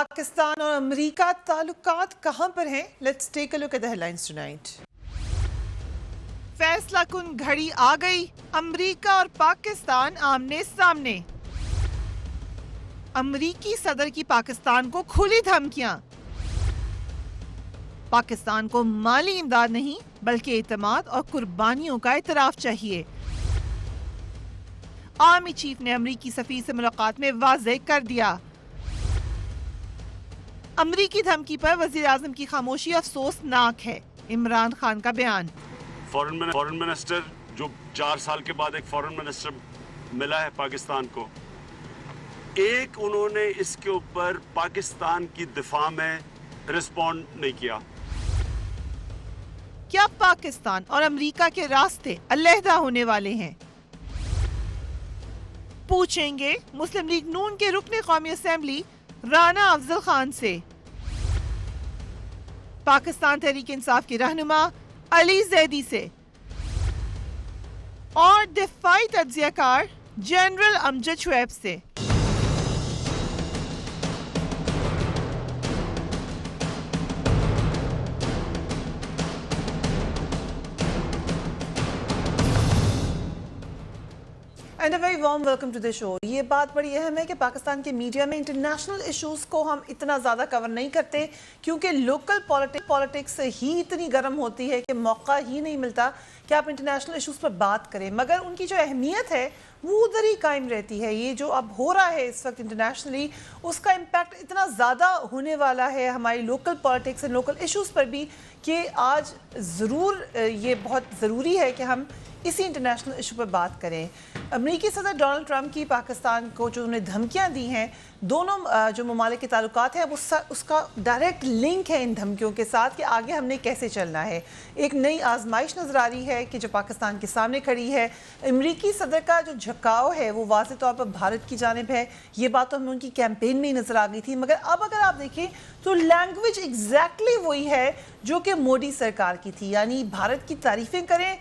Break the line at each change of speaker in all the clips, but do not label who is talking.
پاکستان اور امریکہ تعلقات کہاں پر ہیں؟ Let's take a look at the head lines tonight. فیصلہ کن گھڑی آ گئی، امریکہ اور پاکستان آمنے سامنے۔ امریکی صدر کی پاکستان کو کھلی دھمکیاں۔ پاکستان کو مالی امداد نہیں بلکہ اعتماد اور قربانیوں کا اعتراف چاہیے۔ آرمی چیف نے امریکی سفیر سے ملاقات میں واضح کر دیا۔ امریکی دھمکی پر وزیر اعظم کی خاموشی افسوسناک ہے، عمران خان کا بیان۔
فورن منسٹر جو 4 سال کے بعد ایک فورن منسٹر ملا ہے پاکستان کو، ایک انہوں نے اس کے اوپر پاکستان کی دفاع میں رسپونڈ نہیں کیا۔
کیا پاکستان اور امریکہ کے راستے علیحدہ ہونے والے ہیں؟ پوچھیں گے مسلم لیگ نون کے رکن قومی اسمبلی رانا افضل خان سے۔ پاکستان تحریک انصاف کے رہنما علی زیدی سے اور دفاعی تجزیہ کار جنرل امجد شعیب سے۔ And a very warm welcome to the show. یہ بات بڑی اہم ہے کہ پاکستان کے میڈیا میں انٹرنیشنل ایشوز کو ہم اتنا زیادہ کور نہیں کرتے کیونکہ لوکل پالیٹکس ہی اتنی گرم ہوتی ہے کہ موقع ہی نہیں ملتا کہ آپ انٹرنیشنل ایشوز پر بات کریں، مگر ان کی جو اہمیت ہے وہ ادھر ہی قائم رہتی ہے۔ یہ جو اب ہو رہا ہے اس وقت انٹرنیشنلی، اس کا امپیکٹ اتنا زیادہ ہونے والا ہے ہماری لوکل پالیٹکس اور لوکل ایشوز پر بھی کہ آج ضرور یہ بہت ضروری ہے کہ ہم اسی انٹرنیشنل ایشو پر بات کریں۔ امریکی صدر ڈونلڈ ٹرمپ کی پاکستان کو جو انہیں دھمکیاں دی ہیں، دونوں جو ممالک کے تعلقات ہیں، اس کا ڈائریکٹ لنک ہے ان دھمکیوں کے ساتھ کہ آگے ہم نے کیسے چلنا ہے۔ ایک نئی آزمائش نظر آ رہی ہے کہ جو پاکستان کے سامنے کھڑی ہے۔ امریکی صدر کا جو جھکاؤ ہے وہ واضح طور پر بھارت کی جانب ہے، یہ بات تو ہمیں ان کی کیمپین میں ہی نظر آ گئی تھی، مگر اب اگر آپ دیکھیں تو لینگویج ایگزیکٹلی وہی ہے جو کہ مودی سرکار کی تھی، یعنی بھارت کی تعریفیں کریں،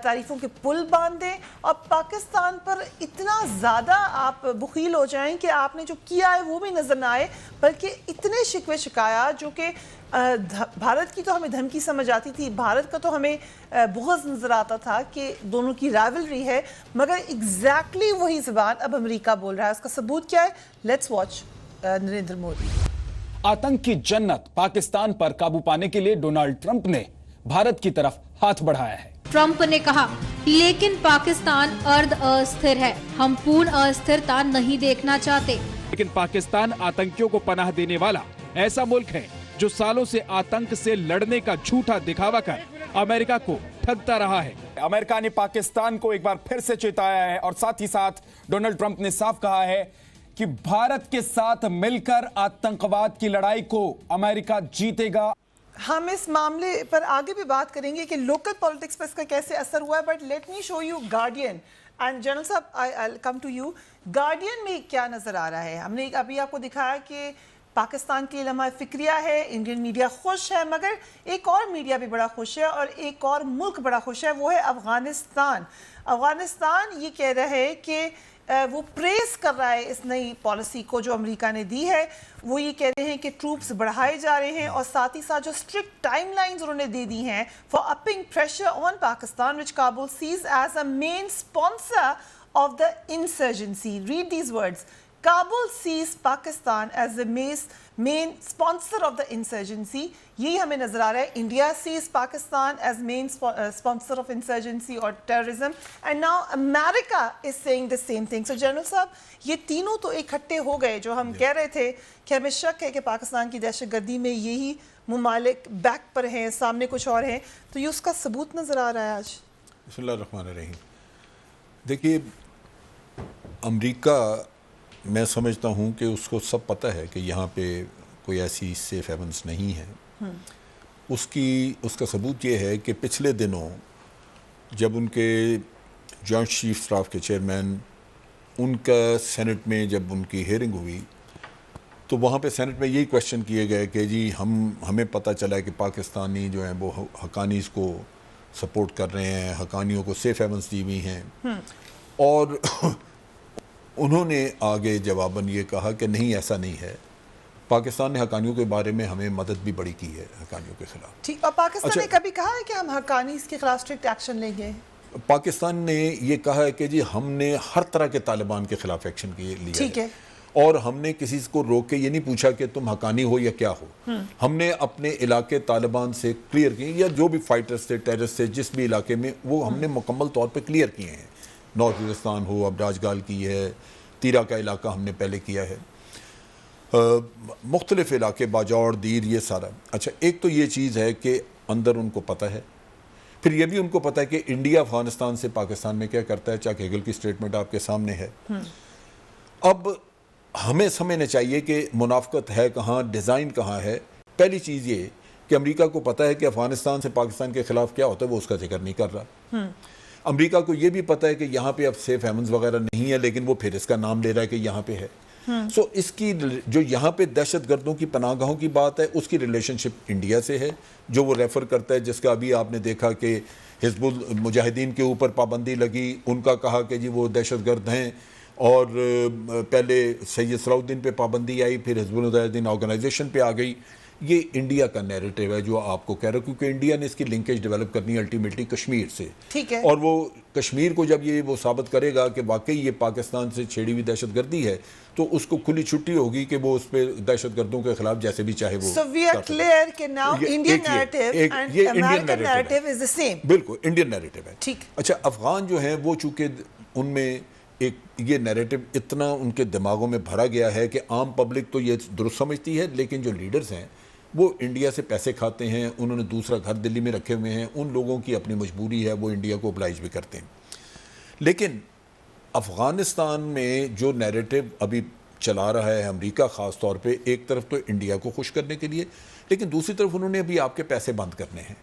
تعریفوں کے پل باندھیں اور پاکستان پر اتنا زیادہ آپ بخیل ہو جائیں کہ آپ نے جو کیا ہے وہ بھی نظر نہ آئے، بلکہ اتنے شکوے شکایات جو کہ بھارت کی تو ہمیں دھمکی سمجھ آتی تھی، بھارت کا تو ہمیں بغض نظر آتا تھا کہ دونوں کی رائولری ہے، مگر ایگزیکٹلی وہی زبان اب امریکہ بول رہا ہے۔ اس کا ثبوت کیا ہے؟ Let's watch Narendra Modi.
آتنک کی جنت پاکستان پر قابو پانے کے لیے ڈونلڈ ٹرمپ نے بھارت کی طرف ہاتھ بڑھایا ہے۔
ٹرمپ نے کہا لیکن پاکستان ارد استھر ہے، ہم پورن استھرتا نہیں دیکھنا چاہتے۔
لیکن پاکستان آتنکیوں کو پناہ دینے والا ایسا ملک ہے جو سالوں سے آتنک سے لڑنے کا جھوٹا دکھاوا کر امریکہ کو ٹھگتا رہا ہے۔
امریکہ نے پاکستان کو ایک بار پھر سے چیتایا ہے اور ساتھ ہی ساتھ ڈونلڈ ٹرمپ نے صاف کہا ہے کہ بھارت کے ساتھ مل کر آتنکواد کی لڑائی کو امریکہ جیتے گا۔
ہم اس معاملے پر آگے بھی بات کریں گے کہ لوکل پالیٹکس پر اس کا کیسے اثر ہوا ہے، but let me show you guardian and general صاحب آئی کم ٹو یو۔ گارڈین میں کیا نظر آ رہا ہے؟ ہم نے ابھی آپ کو دکھایا کہ پاکستان کے لیے لمحہ فکریہ ہے، انڈین میڈیا خوش ہے، مگر ایک اور میڈیا بھی بڑا خوش ہے اور ایک اور ملک بڑا خوش ہے، وہ ہے افغانستان۔ افغانستان یہ کہہ رہا ہے کہ وہ پریز کر رہا ہے اس نئی پالیسی کو جو امریکہ نے دی ہے۔ وہ یہ کہہ رہے ہیں کہ ٹروپس بڑھائے جا رہے ہیں اور ساتھ ہی ساتھ جو اسٹرکٹ ٹائم لائنز انہوں نے دے دی ہیں for upping pressure on Pakistan which Kabul sees as a main sponsor of the insurgency. Read these words, Kabul sees Pakistan as the main sponsor of the insurgency. یہی ہمیں نظر آ رہا ہے۔ India sees Pakistan as main sponsor of insurgency or terrorism, and now America is saying the same thing. So General صاحب، یہ تینوں تو اکٹھے ہو گئے جو ہم کہہ رہے تھے کہ ہمیں شک ہے کہ پاکستان کی دہشت گردی میں یہی ممالک بیک پر ہیں، سامنے کچھ اور ہیں، تو یہ اس کا ثبوت نظر آ رہا ہے آج۔
بسم اللہ الرحمن الرحیم۔ دیکھیے، امریکہ، میں سمجھتا ہوں کہ اس کو سب پتہ ہے کہ یہاں پہ کوئی ایسی سیف ہیونس نہیں ہے۔ اس کا ثبوت یہ ہے کہ پچھلے دنوں جب ان کے جوائنٹ چیف اسٹاف کے چیئرمین، ان کا سینٹ میں جب ان کی ہیئرنگ ہوئی تو وہاں پہ سینٹ میں یہی کویشچن کیے گئے کہ جی ہمیں پتہ چلا ہے کہ پاکستانی جو ہیں وہ حقانیز کو سپورٹ کر رہے ہیں، حقانیوں کو سیف ہیونس دی ہوئی ہیں، اور انہوں نے آگے جواباً یہ کہا کہ نہیں، ایسا نہیں ہے، پاکستان نے حقانیوں کے بارے میں ہمیں مدد بھی بڑی کی ہے حقانیوں کے خلاف.
ٹھیک. اور پاکستان نے کبھی کہا ہے کہ ہم حقانی اس کے خلاف اسٹرکٹ ایکشن لیں گے؟
پاکستان نے یہ کہا ہے کہ جی ہم نے ہر طرح کے طالبان کے خلاف ایکشن لیا
ٹھیک ہے,
اور ہم نے کسی کو روک کے یہ نہیں پوچھا کہ تم حقانی ہو یا کیا ہو. ہم نے اپنے علاقے طالبان سے کلیئر کیے, یا جو بھی فائٹرز تھے, ٹیررسٹ تھے, جس بھی علاقے میں, وہ ہم نے مکمل طور پہ کلیئر کیے ہیں. نارتھ وزیرستان ہو, اب راجگال کی ہے, تیرا کا علاقہ ہم نے پہلے کیا ہے, مختلف علاقے, باجوڑ, دیر, یہ سارا. اچھا, ایک تو یہ چیز ہے کہ اندر ان کو پتہ ہے, پھر یہ بھی ان کو پتہ ہے کہ انڈیا افغانستان سے پاکستان میں کیا کرتا ہے. چاک ہیگل کی سٹیٹمنٹ آپ کے سامنے ہے. اب ہمیں سمجھنا چاہیے کہ منافقت ہے کہاں, ڈیزائن کہاں ہے. پہلی چیز یہ کہ امریکہ کو پتہ ہے کہ افغانستان سے پاکستان کے خلاف کیا ہوتا ہے, وہ اس کا ذکر نہیں کر رہا. امریکہ کو یہ بھی پتہ ہے کہ یہاں پہ اب سیف ہیونز وغیرہ نہیں ہے, لیکن وہ پھر اس کا نام لے رہا ہے کہ یہاں پہ ہے. سو اس کی جو یہاں پہ دہشت گردوں کی پناہ گاہوں کی بات ہے, اس کی ریلیشن شپ انڈیا سے ہے, جو وہ ریفر کرتا ہے, جس کا ابھی آپ نے دیکھا کہ حزب المجاہدین کے اوپر پابندی لگی, ان کا کہا کہ جی وہ دہشت گرد ہیں, اور پہلے سید صلاح الدین پہ پابندی آئی, پھر حزب المجاہدین آرگنائزیشن پہ آ گئی. یہ انڈیا کا نیریٹو ہے جو آپ کو کہہ رہا ہوں, کیونکہ انڈیا نے اس کی لنکیج ڈیولپ کرنی ہے الٹیمیٹلی کشمیر سے.
ٹھیک ہے,
اور وہ کشمیر کو جب یہ وہ ثابت کرے گا کہ واقعی یہ پاکستان سے چھیڑی ہوئی دہشت گردی ہے, تو اس کو کھلی چھٹی ہوگی کہ وہ اس پہ دہشت گردوں کے خلاف جیسے بھی چاہے وہ.
So we are clear کہ now Indian narrative and American narrative is the same.
بالکل انڈین نیریٹو ہے.
ٹھیک.
اچھا, افغان جو ہیں وہ چونکہ ان میں ایک یہ نیریٹو اتنا ان کے دماغوں میں بھرا گیا ہے کہ عام پبلک تو یہ درست سمجھتی ہے, لیکن جو لیڈرز ہیں وہ انڈیا سے پیسے کھاتے ہیں, انہوں نے دوسرا گھر دلی میں رکھے ہوئے ہیں, ان لوگوں کی اپنی مجبوری ہے, وہ انڈیا کو oblige بھی کرتے ہیں. لیکن افغانستان میں جو نیریٹو ابھی چلا رہا ہے امریکہ خاص طور پہ, ایک طرف تو انڈیا کو خوش کرنے کے لیے, لیکن دوسری طرف انہوں نے ابھی آپ کے پیسے بند کرنے ہیں.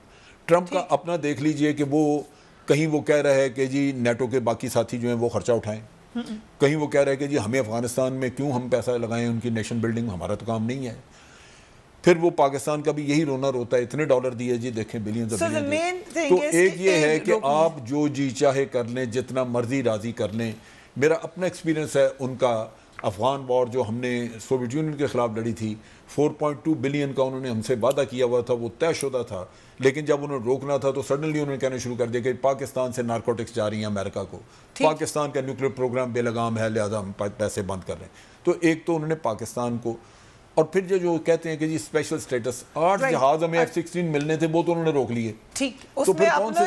ٹرمپ کا اپنا دیکھ لیجئے کہ وہ کہیں وہ کہہ رہا ہے کہ جی نیٹو کے باقی ساتھی جو ہیں وہ خرچہ اٹھائیں, کہیں وہ کہہ رہا ہے کہ جی ہمیں افغانستان میں کیوں ہم پیسہ لگائیں, ان کی نیشن بلڈنگ ہمارا تو کام نہیں ہے. پھر وہ پاکستان کا بھی یہی رونا روتا ہے, اتنے ڈالر دیے جی, دیکھیں بلینز. تو ایک یہ ہے کہ آپ جو جی چاہے کر لیں, جتنا مرضی راضی کر لیں. میرا اپنا ایکسپیرینس ہے ان کا افغان وار جو ہم نے سوویت یونین کے خلاف لڑی تھی, 4.2 بلین کا انہوں نے ہم سے وعدہ کیا ہوا تھا, وہ طے شدہ تھا, لیکن جب انہوں نے روکنا تھا تو سڈنلی انہوں نے کہنا شروع کر دیا کہ پاکستان سے نارکوٹکس جا رہی ہیں امریکہ کو, پاکستان کا نیوکلیر پروگرام بے لگام ہے, لہذا ہم پیسے بند کر رہے ہیں. تو ایک تو انہوں نے پاکستان کو, اور پھر جو کہتے ہیں کہ جی اسپیشل سٹیٹس, 8 جہاز ہمیں F-16 ملنے تھے, وہ تو انہوں نے روک لیے.
ٹھیک, اس میں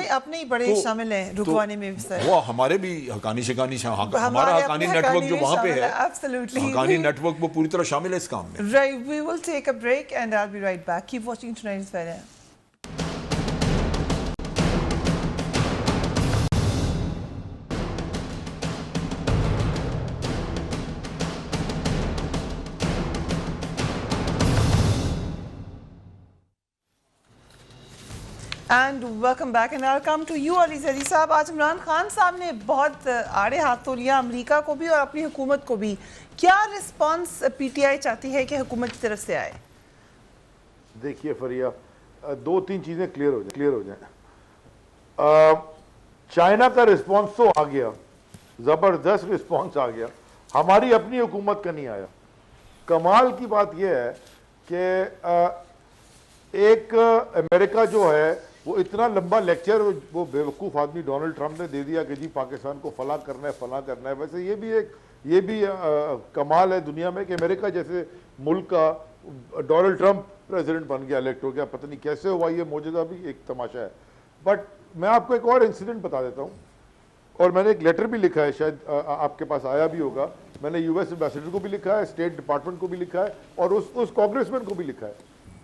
اپنے ہی بڑے شامل ہیں رکوانے میں.
وہ ہمارے بھی حقانی شکانی, ہمارا حقانی نیٹ ورک جو وہاں پہ ہے, حقانی نیٹ ورک وہ پوری طرح شامل ہے اس کام میں.
Right, we will take a break and I'll be right back. Keep watching tonight's video. And welcome back and I come to you Ali Zaidi صاحب. آج عمران خان صاحب نے بہت آڑے ہاتھ تو لیا امریکہ کو بھی اور اپنی حکومت کو بھی. کیا رسپانس پی ٹی آئی چاہتی ہے کہ حکومت کی طرف سے آئے؟
دیکھیے فریا, 2-3 چیزیں کلیئر ہو جائیں. چائنا کا رسپانس تو آ گیا, زبردست رسپانس آ گیا, ہماری اپنی حکومت کا نہیں آیا. کمال کی بات یہ ہے کہ ایک امریکہ جو ہے وہ اتنا لمبا لیکچر وہ بیوقوف آدمی ڈونلڈ ٹرمپ نے دے دیا کہ جی پاکستان کو فلاں کرنا ہے. ویسے یہ بھی کمال ہے دنیا میں کہ امریکہ جیسے ملک کا ڈونلڈ ٹرمپ پریزیڈنٹ بن گیا, الیکٹ ہو گیا. پتہ نہیں کیسے ہوا, یہ معجزہ بھی ایک تماشا ہے. بٹ میں آپ کو ایک اور انسیڈنٹ بتا دیتا ہوں, اور میں نے ایک لیٹر بھی لکھا ہے, شاید آپ کے پاس آیا بھی ہوگا. میں نے US ایمبیسڈر کو بھی لکھا ہے, اسٹیٹ ڈپارٹمنٹ کو بھی لکھا ہے, اور اس کانگریس مین کو بھی لکھا ہے.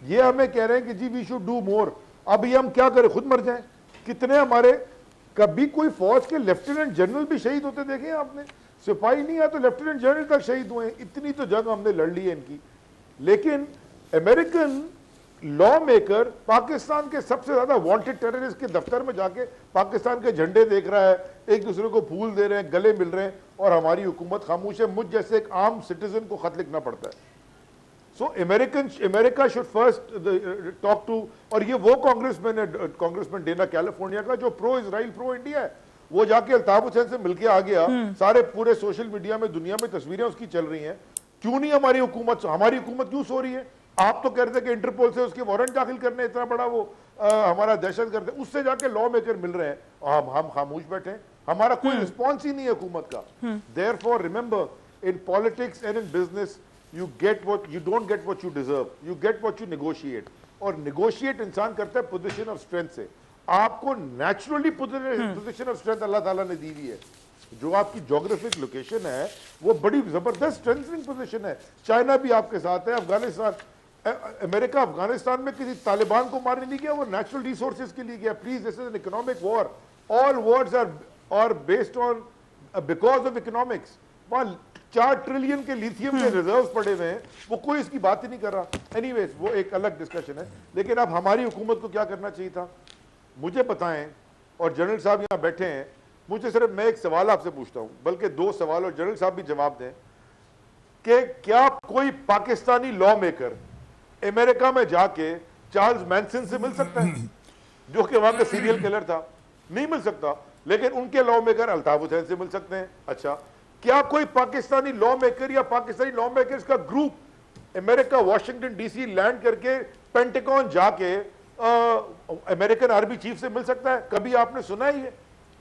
یہ ہمیں کہہ رہے ہیں کہ جی وی شوڈ ڈو مور. اب یہ ہم کیا کریں, خود مر جائیں؟ کتنے ہمارے, کبھی کوئی فوج کے لیفٹیننٹ جنرل بھی شہید ہوتے دیکھیں آپ نے, سپاہی نہیں ہے تو لیفٹیننٹ جنرل تک شہید ہوئے ہیں. اتنی تو جنگ ہم نے لڑ لی ہے ان کی. لیکن امریکن لا میکر پاکستان کے سب سے زیادہ وانٹڈ ٹیررسٹ کے دفتر میں جا کے پاکستان کے جھنڈے دیکھ رہا ہے, ایک دوسرے کو پھول دے رہے ہیں, گلے مل رہے ہیں, اور ہماری حکومت خاموش ہے. مجھ جیسے ایک عام سٹیزن کو خط لکھنا پڑتا ہے. سو امریکہ شوڈ فرسٹ ٹاک ٹو. اور یہ وہ کانگریسمین ڈینا کیلیفورنیا کا جو پرو اسرائیل پرو انڈیا ہے, وہ جا کے الطاف حسین سے مل کے آ گیا. سارے پورے سوشل میڈیا میں دنیا میں تصویریں اس کی چل رہی ہیں. کیوں نہیں ہماری حکومت کیوں سو رہی ہے؟ آپ تو کہہ رہے تھے کہ انٹرپول سے اس کے وارنٹ داخل کرنے اتنا بڑا وہ ہمارا دہشت گرد ہے، اس سے جا کے لا میکر مل رہے ہیں، ہم خاموش بیٹھے ہیں، ہمارا کوئی رسپانس ہی نہیں ہے حکومت کا. Therefore remember, in politics and in business you don't get what you deserve, you get what you negotiate. اور نیگوشیٹ انسان کرتا ہے پوزیشن آف اسٹرینتھ سے. آپ کو نیچرلی پوزیشن آف اسٹرینتھ اللہ تعالیٰ نے دی ہوئی ہے. جو آپ کی جغرافک لوکیشن ہے وہ بڑی زبردست اسٹرینتھنگ پوزیشن ہے. چائنا بھی آپ کے ساتھ ہے، افغانستان، امریکہ افغانستان میں کسی طالبان کو مارنے نہیں گیا، وہ نیچرل ریسورسز کے لیے گیا. Please this is an economic war. All wars are based on because of economics. وہاں 4 ٹریلین کے لیتھیم کے ریزروز پڑے ہوئے ہیں، وہ کوئی اس کی بات ہی نہیں کر رہا. اینی ویز وہ ایک الگ ڈسکشن ہے. لیکن اب ہماری حکومت کو کیا کرنا چاہیے تھا مجھے بتائیں. اور جنرل صاحب یہاں بیٹھے ہیں، مجھے صرف میں ایک سوال آپ سے پوچھتا ہوں، بلکہ 2 سوال، اور جنرل صاحب بھی جواب دیں، کہ کیا کوئی پاکستانی لا میکر امریکہ میں جا کے چارلز مینسن سے مل سکتا ہے جو کہ وہاں کا سیریل کلر تھا؟ نہیں مل سکتا. لیکن ان کے لا میکر الطاف حسین سے مل سکتے ہیں. اچھا، کیا کوئی پاکستانی لا میکر یا پاکستانی لا میکرز کا گروپ امریکہ واشنگٹن ڈی سی لینڈ کر کے پینٹیگون جا کے امریکن آرمی چیف سے مل سکتا ہے؟ کبھی آپ نے سنا ہی ہے؟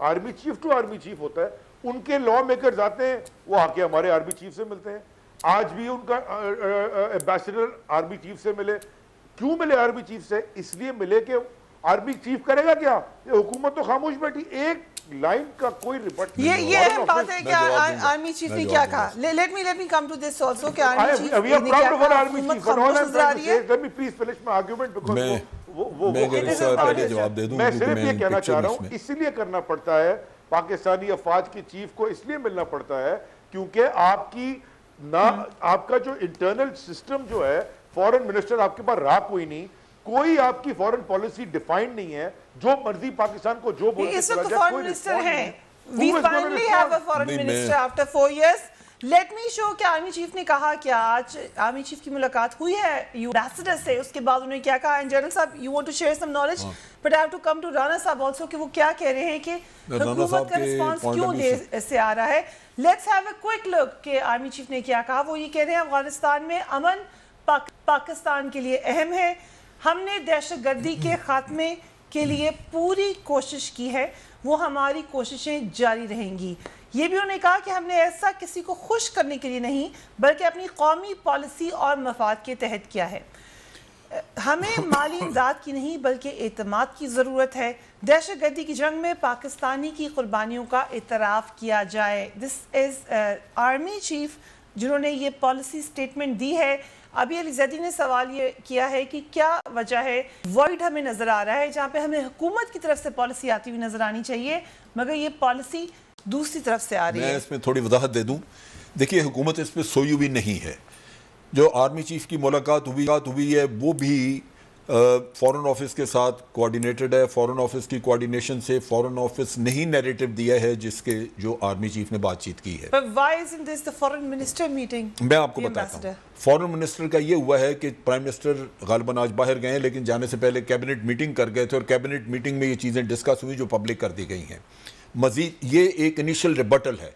Army chief to army chief ہوتا ہے. ان کے لا میکرز آتے ہیں، وہ آ کے ہمارے آرمی چیف سے ملتے ہیں. آج بھی ان کا ایمبیسڈر آرمی چیف سے ملے. کیوں ملے آرمی چیف سے؟ اس لیے ملے کہ آرمی چیف کرے گا کیا؟ یہ حکومت تو خاموش بیٹھی. ایک لائن کا کوئی رپورٹ
یہ اہم بات ہے کہ آرمی چیف نے کیا کہا. Let me come to this also کہ آرمی چیف نے کیا کہا. حکومت خاموش نظر آ رہی ہے.
Let me please finish my argument because
میں
صرف یہ کہنا چاہ رہا ہوں، اس لیے کرنا پڑتا ہے پاکستانی افواج کی چیف کو، اس لیے ملنا پڑتا ہے کیونکہ آپ کا جو انٹرنل سسٹم جو ہے، فورن منسٹر آپ کے پاس رہا کوئی نہیں، کوئی آپ کی فورن پالیسی ڈیفائنڈ نہیں ہے، جو مرضی پاکستان کو جو بولتے
اس وقت فورن منسٹر ہیں. We finally have a foreign minister after 4 years. Let me show کہ آرمی چیف نے کہا کیا. آج آرمی چیف کی ملاقات ہوئی ہے ایمبیسڈر سے، اس کے بعد انہوں نے کیا کہا. اینڈ جنرل صاحب you want to share some knowledge but I have to come to Rana صاحب also کہ وہ کیا کہہ رہے ہیں کہ حکومت کا رسپانس کیوں دیر سے آ رہا ہے. Let's have a quick look کہ آرمی چیف نے کیا کہا. وہ یہ کہہ رہے ہیں افغانستان میں امن پاکستان کے لیے اہم ہے. ہم نے دہشت گردی کے خاتمے کے لیے پوری کوشش کی ہے، وہ ہماری کوششیں جاری رہیں گی. یہ بھی انہوں نے کہا کہ ہم نے ایسا کسی کو خوش کرنے کے لیے نہیں بلکہ اپنی قومی پالیسی اور مفاد کے تحت کیا ہے. ہمیں مالی امداد کی نہیں بلکہ اعتماد کی ضرورت ہے. دہشت گردی کی جنگ میں پاکستانی کی قربانیوں کا اعتراف کیا جائے. دس از آرمی چیف جنہوں نے یہ پالیسی سٹیٹمنٹ دی ہے. ابھی علی زیدی نے سوال یہ کیا ہے کہ کیا وجہ ہے وائڈ ہمیں نظر آ رہا ہے جہاں پہ ہمیں حکومت کی طرف سے پالیسی آتی ہوئی نظر آنی چاہیے مگر یہ پالیسی دوسری طرف سے آ رہی ہے.
میں اس میں تھوڑی وضاحت دے دوں. دیکھیے حکومت اس پہ سوئی ہوئی نہیں ہے. جو آرمی چیف کی ملاقات ہوئی ہے وہ بھی فورن آفس کے ساتھ کوارڈینیٹڈ ہے. فورن آفس کی کوارڈینیشن سے فورن آفس نہیں نیریٹو دیا ہے جس کے جو آرمی چیف نے بات چیت کی ہے. میں آپ کو بتاتا ہوں. فورن منسٹر کا یہ ہوا ہے کہ پرائم منسٹر غالباً آج باہر گئے ہیں لیکن جانے سے پہلے کیبنٹ میٹنگ کر گئے تھے اور کیبنٹ میٹنگ میں یہ چیزیں ڈسکس ہوئی جو پبلک کر دی گئی ہیں. مزید یہ ایک انیشل ریبٹل ہے.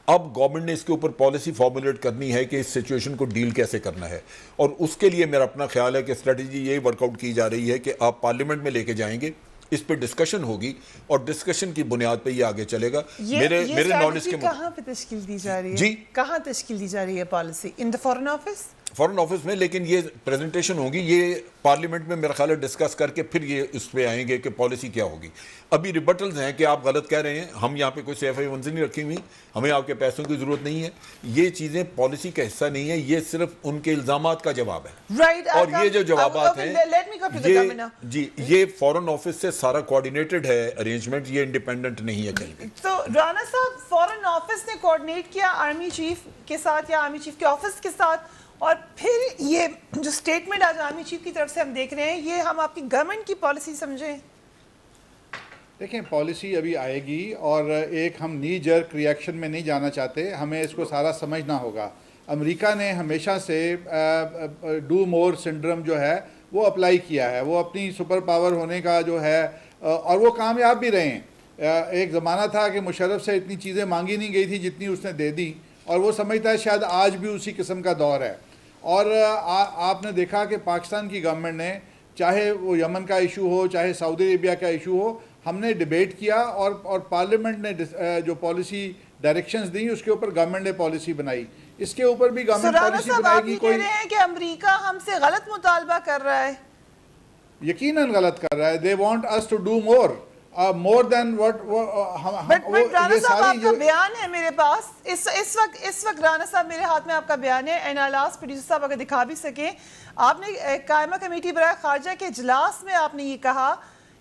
اب گورنمنٹ نے اس کے اوپر پالیسی فارمولیٹ کرنی ہے کہ اس سچویشن کو ڈیل کیسے کرنا ہے اور اس کے لیے میرا اپنا خیال ہے کہ اسٹریٹجی یہی ورک آؤٹ کی جا رہی ہے کہ آپ پارلیمنٹ میں لے کے جائیں گے, اس پہ ڈسکشن ہوگی اور ڈسکشن کی بنیاد پہ یہ آگے چلے گا. میرے نالج کے
کہاں پہ تشکیل دی جا رہی ہے؟
جی
کہاں تشکیل دی جا رہی ہے پالیسی؟ ان دی فورن آفس؟
فورن آفس میں, لیکن یہ پریزنٹیشن ہوگی, یہ پارلیمنٹ میں میرا خیال ہے ڈسکس کر کے پھر یہ اس پہ آئیں گے کہ پالیسی کیا ہوگی. ابھی ریبٹلز ہیں کہ آپ غلط کہہ رہے ہیں, ہم یہاں پہ کوئی سیف ایونز نہیں رکھی ہوئی, ہمیں آپ کے پیسوں کی ضرورت نہیں ہے. یہ چیزیں پالیسی کا حصہ نہیں ہے, یہ صرف ان کے الزامات کا جواب ہے. اور یہ جو جوابات ہیں جی یہ فورن آفس سے سارا کوارڈینیٹڈ ہے ارینجمنٹ, یہ انڈیپینڈنٹ نہیں ہے کہیں بھی.
تو رانا صاحب فورن آفس نے کوارڈینیٹ کیا آرمی چیف کے ساتھ یا آرمی چیف کے آفس کے ساتھ, اور پھر یہ جو سٹیٹمنٹ آج آرمی چیف کی طرف سے ہم دیکھ رہے ہیں یہ ہم آپ کی گورنمنٹ کی پالیسی سمجھیں؟
دیکھیں پالیسی ابھی آئے گی اور ایک ہم نی جرک ریئیکشن میں نہیں جانا چاہتے, ہمیں اس کو سارا سمجھنا ہوگا. امریکہ نے ہمیشہ سے ڈو مور سنڈرم جو ہے وہ اپلائی کیا ہے, وہ اپنی سپر پاور ہونے کا جو ہے, اور وہ کامیاب بھی رہے ہیں. ایک زمانہ تھا کہ مشرف سے اتنی چیزیں مانگی نہیں گئی تھی جتنی اس نے دے دی, اور وہ سمجھتا ہے شاید آج بھی اسی قسم کا دور ہے. اور آپ نے دیکھا کہ پاکستان کی گورنمنٹ نے, چاہے وہ یمن کا ایشو ہو, چاہے سعودی عربیہ کا ایشو ہو, ہم نے ڈیبیٹ کیا اور پارلیمنٹ نے جو پالیسی ڈائریکشنز دی اس کے اوپر گورنمنٹ نے پالیسی بنائی. اس کے اوپر بھی گورنمنٹ پالیسی بنائے گی.
کوئی کہہ رہے ہیں کہ امریکہ ہم سے غلط مطالبہ کر رہا ہے.
یقیناً غلط کر رہا ہے. they want us to do more than what
but Rana صاحب آپ کا بیان ہے میرے پاس اس وقت رانا صاحب میرے ہاتھ میں آپ کا بیان ہے. اینڈ آلاس پروڈیوسر صاحب اگر دکھا بھی سکیں, آپ نے قائمہ کمیٹی برائے خارجہ کے اجلاس میں آپ نے یہ کہا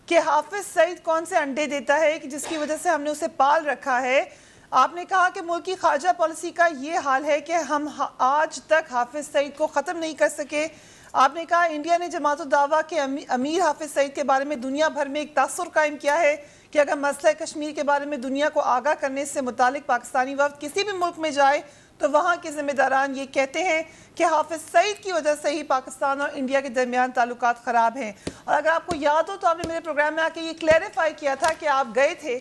کہ حافظ سعید کون سے انڈے دیتا ہے کہ جس کی وجہ سے ہم نے اسے پال رکھا ہے. آپ نے کہا کہ ملک کی خارجہ پالیسی کا یہ حال ہے کہ ہم آج تک حافظ سعید کو ختم نہیں کر سکے. آپ نے کہا انڈیا نے جماعت الدعوہ کے امیر حافظ سعید کے بارے میں دنیا بھر میں ایک تاثر قائم کیا ہے کہ اگر مسئلہ کشمیر کے بارے میں دنیا کو آگاہ کرنے سے متعلق پاکستانی وفد کسی بھی ملک میں جائے تو وہاں کے ذمہ داران یہ کہتے ہیں کہ حافظ سعید کی وجہ سے ہی پاکستان اور انڈیا کے درمیان تعلقات خراب ہیں. اور اگر آپ کو یاد ہو تو آپ نے میرے پروگرام میں آ کے یہ کلیریفائی کیا تھا کہ آپ گئے تھے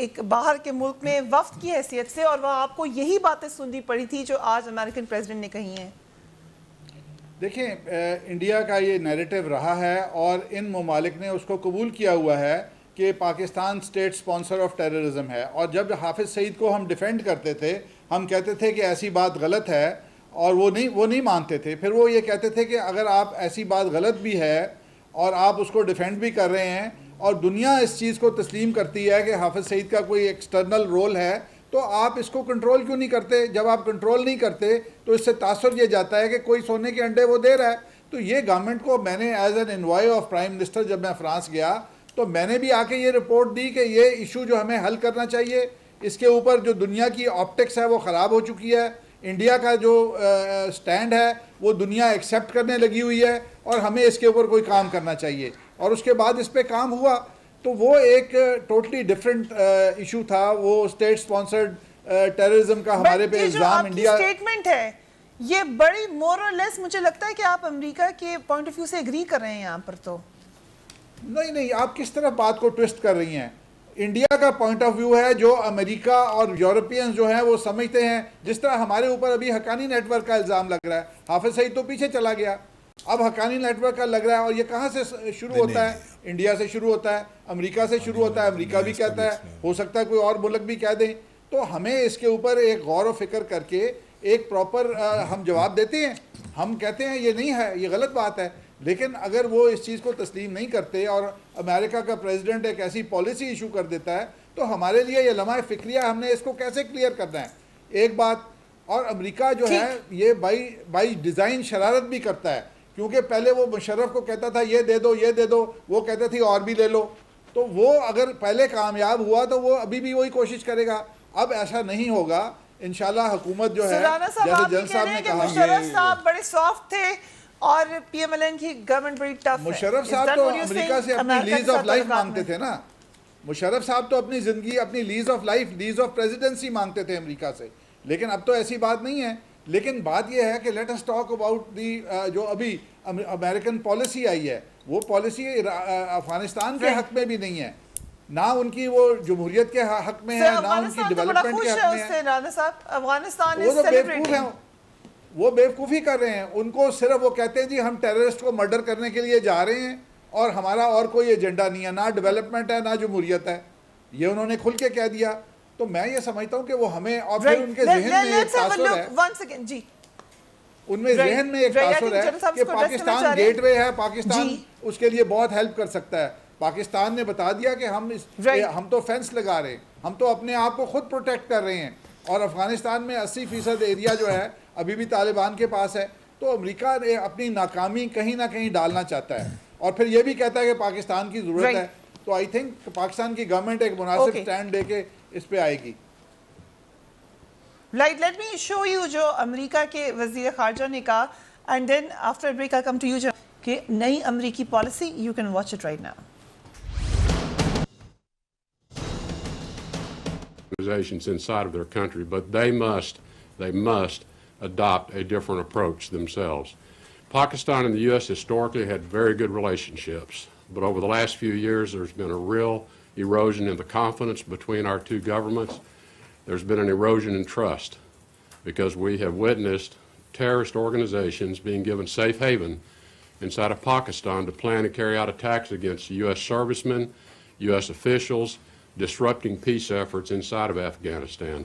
ایک باہر کے ملک میں وفد کی حیثیت سے اور وہاں آپ کو یہی باتیں سننی پڑی تھی جو آج امریکن پریزیڈنٹ نے کہی ہیں.
دیکھیں, انڈیا کا یہ نیریٹو رہا ہے اور ان ممالک نے اس کو قبول کیا ہوا ہے کہ Pakistan state sponsor of terrorism ہے. اور جب حافظ سعید کو ہم ڈیفینڈ کرتے تھے, ہم کہتے تھے کہ ایسی بات غلط ہے, اور وہ نہیں مانتے تھے. پھر وہ یہ کہتے تھے کہ اگر آپ ایسی بات غلط بھی ہے اور آپ اس کو ڈیفینڈ بھی کر رہے ہیں اور دنیا اس چیز کو تسلیم کرتی ہے کہ حافظ سعید کا کوئی ایکسٹرنل رول ہے, تو آپ اس کو کنٹرول کیوں نہیں کرتے؟ جب آپ کنٹرول نہیں کرتے تو اس سے تاثر یہ جاتا ہے کہ کوئی سونے کے انڈے وہ دے رہا ہے. تو یہ گورنمنٹ کو میں نے as an envoy of prime minister جب میں فرانس گیا تو میں نے بھی آ کے یہ رپورٹ دی کہ یہ ایشو جو ہمیں حل کرنا چاہیے, اس کے اوپر جو دنیا کی آپٹکس ہے وہ خراب ہو چکی ہے. انڈیا کا جو سٹینڈ ہے وہ دنیا ایکسیپٹ کرنے لگی ہوئی ہے اور ہمیں اس کے اوپر کوئی کام کرنا چاہیے. اور اس کے بعد اس پہ کام ہوا تو وہ ایک ٹوٹلی ڈفرینٹ ایشو تھا. وہ اسٹیٹ سپانسرڈ ٹیررزم کا ہمارے پہ الزام انڈیا
اسٹیٹمنٹ ہے یہ بڑی مور اور لیس مجھے لگتا ہے کہ آپ امریکہ کے پوائنٹ آف ویو سے اگری کر رہے ہیں یہاں پر. تو
نہیں, آپ کس طرح بات کو ٹوسٹ کر رہی ہیں. انڈیا کا پوائنٹ آف ویو ہے جو امریکہ اور یورپینز جو ہیں وہ سمجھتے ہیں. جس طرح ہمارے اوپر ابھی حقانی نیٹ ورک کا الزام لگ رہا ہے, حافظ سعید تو پیچھے چلا گیا, اب حقانی نیٹ ورک کا لگ رہا ہے. اور یہ کہاں سے شروع ہوتا ہے؟ انڈیا سے شروع ہوتا ہے, امریکہ سے شروع ہوتا ہے. امریکہ بھی کہتا ہے, ہو سکتا ہے کوئی اور ملک بھی کہہ دیں. تو ہمیں اس کے اوپر ایک غور و فکر کر کے ایک پراپر ہم جواب دیتے ہیں. ہم کہتے ہیں یہ نہیں ہے, یہ غلط بات ہے. لیکن اگر وہ اس چیز کو تسلیم نہیں کرتے اور امریکہ کا پریزیڈنٹ ایک ایسی پالیسی ایشو کر دیتا ہے تو ہمارے لیے یہ لمحہ فکریہ, ہم نے اس کو کیسے کلیئر کرنا ہے؟ ایک بات. اور امریکہ جو ہے یہ بائی ڈیزائن شرارت بھی کرتا ہے, کیونکہ پہلے وہ مشرف کو کہتا تھا یہ دے دو یہ دے دو, وہ کہتے تھے اور بھی لے لو. تو وہ اگر پہلے کامیاب ہوا تو وہ ابھی بھی وہی کوشش کرے گا. اب ایسا نہیں ہوگا انشاءاللہ. حکومت جو ہے جیسے جن صاحب نے کہا,
مشرف صاحب بڑے سافٹ تھے اور پی ایم ایل این کی گورنمنٹ بڑی ٹف ہے.
مشرف صاحب تو امریکہ سے اپنی لیز آف لائف مانگتے تھے نا. مشرف صاحب تو اپنی زندگی, اپنی lease of life, lease of presidency مانگتے تھے امریکہ سے. لیکن اب تو ایسی بات نہیں ہے. لیکن بات یہ ہے کہ let us talk about the جو ابھی امریکن پالیسی آئی ہے, وہ پالیسی افغانستان کے حق میں بھی نہیں ہے, نہ ان کی وہ جمہوریت کے حق میں ہے, نہ ان کی ڈیولپمنٹ کے حق میں ہے. وہ تو بیوقوف ہیں, وہ بیوقوفی کر رہے ہیں. ان کو صرف وہ کہتے ہیں جی ہم ٹیررسٹ کو مرڈر کرنے کے لیے جا رہے ہیں اور ہمارا اور کوئی ایجنڈا نہیں ہے, نہ ڈیولپمنٹ ہے نہ جمہوریت ہے. یہ انہوں نے کھل کے کہہ دیا. تو میں یہ سمجھتا ہوں کہ وہ ہمیں, اور پھر ان کے ذہن میں ایک تاثر ہے, ان میں ذہن میں ایک تاثر ہے کہ پاکستان گیٹ وے ہے, پاکستان اس کے لیے بہت ہیلپ کر سکتا ہے. پاکستان نے بتا دیا کہ ہم تو فینس لگا رہے ہیں, ہم تو اپنے آپ کو خود پروٹیکٹ کر رہے ہیں. اور افغانستان میں 80% ایریا جو ہے ابھی بھی طالبان کے پاس ہے. تو امریکہ نے اپنی ناکامی کہیں نہ کہیں ڈالنا چاہتا ہے, اور پھر یہ بھی کہتا ہے کہ پاکستان کی ضرورت ہے. تو آئی تھنک پاکستان کی گورنمنٹ ایک مناسب سٹینڈ دے کے اس پہ آئے گی.
لیٹ می شو یو جو امریکہ کے وزیر خارجہ نے کہا, and then after break I come to you, کہ نئی امریکی policy. You can watch it right now.
Organizations inside of their country, but they must adopt a different approach themselves. Pakistan and the U.S. historically had very good relationships, but over the last few years there's been a real erosion in the confidence between our two governments. There's been an erosion in trust. because we have witnessed terrorist organizations being given safe haven inside of Pakistan to plan and carry out attacks against U.S. servicemen, U.S. officials, disrupting peace efforts inside of Afghanistan.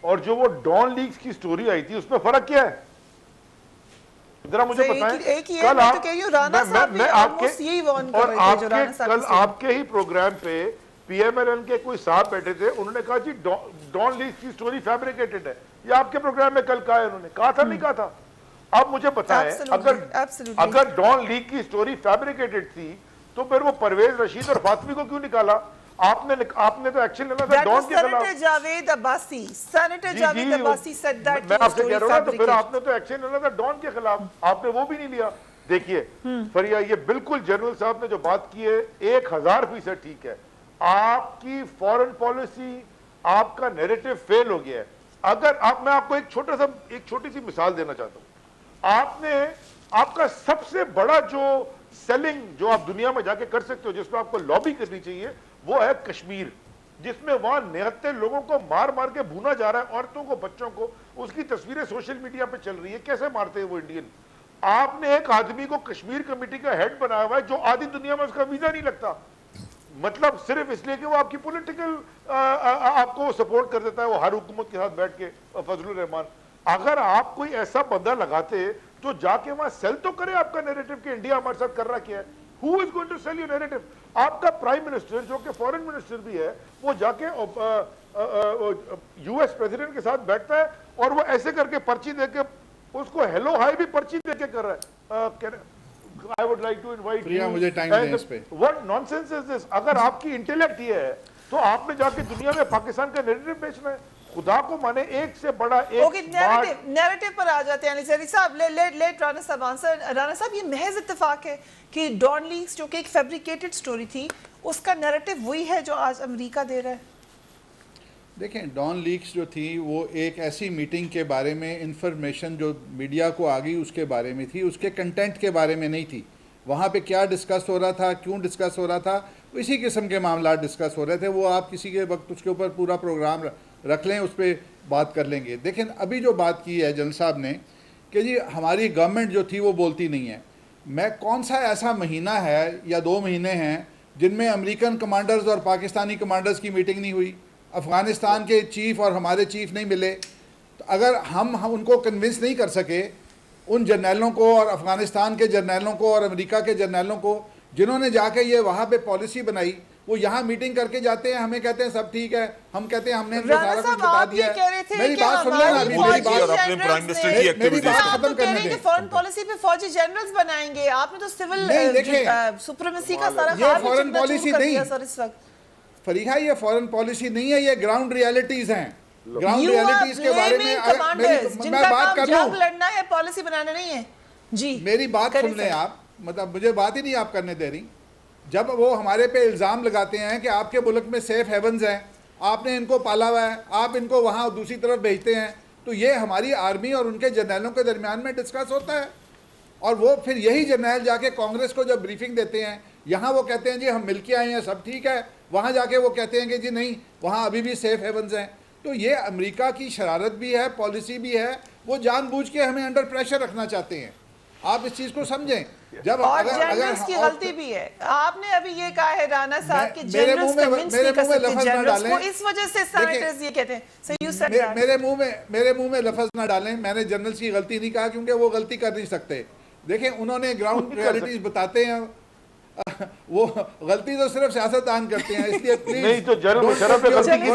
اور جو وہ Dawn legs کی story آئی تھی اس میں فرق کیا ہے؟ ذرا مجھے بتائیں. کل آپ کے ہی پروگرام پہ پی ایم ایل این کے کوئی صاحب بیٹھے تھے, انہوں نے کہا جی ڈان لیگز کی سٹوری فیبریکیٹڈ ہے. یہ آپ کے پروگرام میں کل کہا ہے, انہوں نے کہا تھا نہیں کہا تھا؟ اب مجھے بتائیں اگر ڈان لیگ کی سٹوری فیبریکیٹڈ تھی تو پھر وہ پرویز رشید اور فاطمی کو کیوں نکالا؟ آپ نے تو ایکشن لینا تھا ڈان کے خلاف.
Senator Javed Abbasi said that
میں آپ سے کہہ رہا ہوں تو پھر آپ نے تو ایکشن لینا تھا ڈان کے خلاف, آپ نے وہ بھی نہیں لیا. دیکھیے فریا, یہ بالکل جنرل صاحب نے جو بات کی ہے 1000% ٹھیک ہے. آپ کی فورن پالیسی, آپ کا نیریٹو فیل ہو گیا ہے. اگر میں آپ کو ایک چھوٹی سی مثال دینا چاہتا ہوں. آپ کا سب سے بڑا جو سیلنگ جو آپ دنیا میں جا کے کر سکتے ہو, جس میں آپ کو لابی کرنی چاہیے, وہ ہے کشمیر, جس میں وہاں 69 لوگوں کو مار مار کے بھونا جا رہا ہے, عورتوں کو, بچوں کو. اس کی تصویریں سوشل میڈیا پہ چل رہی ہے, کیسے مارتے ہیں وہ انڈین. آپ نے ایک آدمی کو کشمیر کمیٹی کا ہیڈ بنایا ہوا ہے جو آدھی دنیا میں اس کا ویزا نہیں لگتا, مطلب صرف اس لیے کہ وہ آپ کی پولیٹیکل آپ کو سپورٹ کر دیتا ہے, وہ ہر حکومت کے ساتھ بیٹھ کے. فضل الرحمان, اگر آپ کوئی ایسا بندہ لگاتے تو جا کے وہاں سیل تو کرے آپ کا نیریٹو کہ انڈیا ہمارے ساتھ کر رہا کیا ہے. Who is going to sell your narrative? آپ کا پرائم منسٹر جو کہ فورن منسٹر بھی ہے, وہ جا کے یو ایس پریزیڈنٹ کے ساتھ بیٹھتا ہے اور وہ ایسے کر کے پرچی دے کے اس کو ہیلو ہائی بھی پرچی دے کے کر رہا ہے. I would like to invite you.
مجھے ٹائم دیں اس پہ.
What nonsense is this? اگر آپ کی انٹیلیکٹ یہ ہے تو آپ نے جا کے دنیا میں پاکستان کا نیریٹو بیچنا ہے. خدا کو مانے ایک سے بڑا ایک
نیریٹو پر آ جاتے ہیں. علی زیدی صاحب, لیٹ رانا صاحب آنسر. رانا صاحب, یہ محض اتفاق ہے کہ ڈان لیگز جو کہ ایک فیبریکیٹڈ سٹوری تھی, اس کا نیریٹو وہی ہے جو آج امریکہ دے رہا ہے؟
دیکھیں, ڈان لیگز جو تھی وہ ایک ایسی میٹنگ کے بارے میں انفارمیشن جو میڈیا کو آ گئی اس کے بارے میں تھی, اس کے کنٹینٹ کے بارے میں نہیں تھی. وہاں پہ کیا ڈسکس ہو رہا تھا, کیوں ڈسکس ہو رہا تھا, اسی قسم کے معاملات ڈسکس ہو رہے تھے. وہ آپ کسی کے وقت اس کے اوپر پورا پروگرام رکھ لیں, اس پہ بات کر لیں گے. دیکھیں, ابھی جو بات کی ہے جن صاحب نے کہ جی ہماری گورنمنٹ جو تھی وہ بولتی نہیں ہے. میں کون سا ایسا مہینہ ہے یا 2 مہینے ہیں جن میں امریکن کمانڈرز اور پاکستانی کمانڈرز کی میٹنگ نہیں ہوئی, افغانستان کے چیف اور ہمارے چیف نہیں ملے. تو اگر ہم ان کو کنونس نہیں کر سکے, ان جرنیلوں کو اور افغانستان کے جرنیلوں کو اور امریکہ کے جرنیلوں کو جنہوں نے جا کے یہ وہاں پہ پالیسی بنائی, وہ یہاں میٹنگ کر کے جاتے ہیں, ہمیں کہتے ہیں سب ٹھیک ہے, ہم کہتے ہیں ہم نے ان کو سارا کچھ بتا دیا ہے. میری بات سن لینا, میری بات ختم کرنے دیں.
فورن پالیسی پہ فوجی جنرلز بنائیں گے, آپ نے تو سول سپریمیسی کا سارا
یہ فورن پالیسی نہیں فریحہ, یہ فورن پالیسی نہیں ہے, یہ گراؤنڈ ریالٹیز ہیں. گراؤنڈ ریالٹیز کے بارے میں میں بات کر رہا ہوں,
لڑنا ہے, پالیسی بنانا نہیں ہے. جی
میری بات سن لیں آپ, مطلب مجھے بات ہی نہیں آپ کرنے دے رہی. جب وہ ہمارے پہ الزام لگاتے ہیں کہ آپ کے ملک میں سیف ہیونز ہیں, آپ نے ان کو پالا ہوا ہے, آپ ان کو وہاں دوسری طرف بھیجتے ہیں, تو یہ ہماری آرمی اور ان کے جرنیلوں کے درمیان میں ڈسکس ہوتا ہے. اور وہ پھر یہی جرنیل جا کے کانگریس کو جب بریفنگ دیتے ہیں, یہاں وہ کہتے ہیں جی ہم مل کے آئے ہیں, سب ٹھیک ہے, وہاں جا کے وہ کہتے ہیں کہ جی نہیں, وہاں ابھی بھی سیف ہیونز ہیں. تو یہ امریکہ کی شرارت بھی ہے, پالیسی بھی ہے. وہ جان بوجھ کے ہمیں انڈر پریشر رکھنا چاہتے ہیں. آپ اس چیز کو سمجھیں. جب
اور جنرلز کی غلطی بھی ہے. آپ نے ابھی یہ کہا ہے رانا صاحب کہ جنرلز کنونس نہیں کر سکتے جنرلز کو, اس وجہ سے سینیٹرز یہ کہتے ہیں.
میرے منہ میں لفظ نہ ڈالیں, میں نے جنرلز کی غلطی نہیں کہا کیونکہ وہ غلطی کر نہیں سکتے. دیکھیں, انہوں نے گراؤنڈ ریالٹیز بتاتے ہیں, وہ غلطی تو صرف سیاستدان کرتے ہیں, اس لیے پلیز
نہیں تو جنرل مشرف پہ غلطی کی.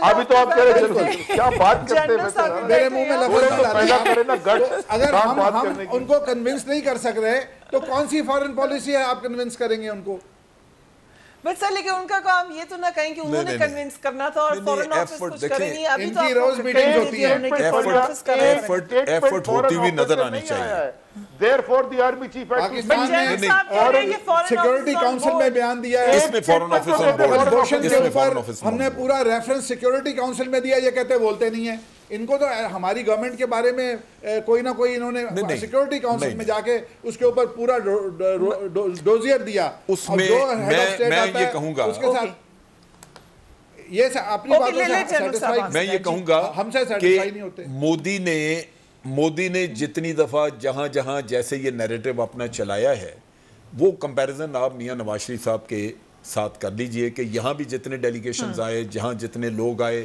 ابھی تو آپ کہہ رہے ہیں کیا بات کرتے ہیں,
میرے منہ میں لفظ نہ ڈالیں. اگر ہم ان کو کنونس نہیں کر سک رہے تو کون سی فارن پالیسی ہے آپ کنونس کریں گے ان کو؟
بٹ سر لیکن ان کا کام یہ تو نہ کہیں کہ انہوں نے کنونس کرنا تھا اور فورن آفس کچھ کرے نہیں. ابھی تو
ان کی روز میٹنگز ہوتی ہیں,
ایفرٹ ہوتی ہوئی نظر آنی چاہیے.
Therefore the army chief
Pakistan نے سیکورٹی کاؤنسل میں بیان دیا ہے,
اس میں فورن آفس آن بورڈ, اس میں فورن آفس
ہم نے پورا ریفرنس سیکورٹی کاؤنسل میں دیا. یہ کہتے بولتے نہیں ہیں. ان کو تو ہماری گورنمنٹ کے بارے میں کوئی نہ کوئی انہوں نے سیکورٹی کاؤنسل میں جا کے اس کے اوپر پورا ڈوزیئر دیا.
اس میں میں یہ کہوں گا,
اس کے ساتھ یہ اپنی باتوں سے
میں یہ کہوں گا
ہم سے سیٹسفائی نہیں ہوتے.
مودی نے جتنی دفعہ جہاں جہاں جیسے یہ نیریٹو اپنا چلایا ہے, وہ کمپیریزن آپ میاں نواز شریف صاحب کے ساتھ کر لیجئے کہ یہاں بھی جتنے ڈیلیگیشنز آئے, جہاں جتنے لوگ آئے,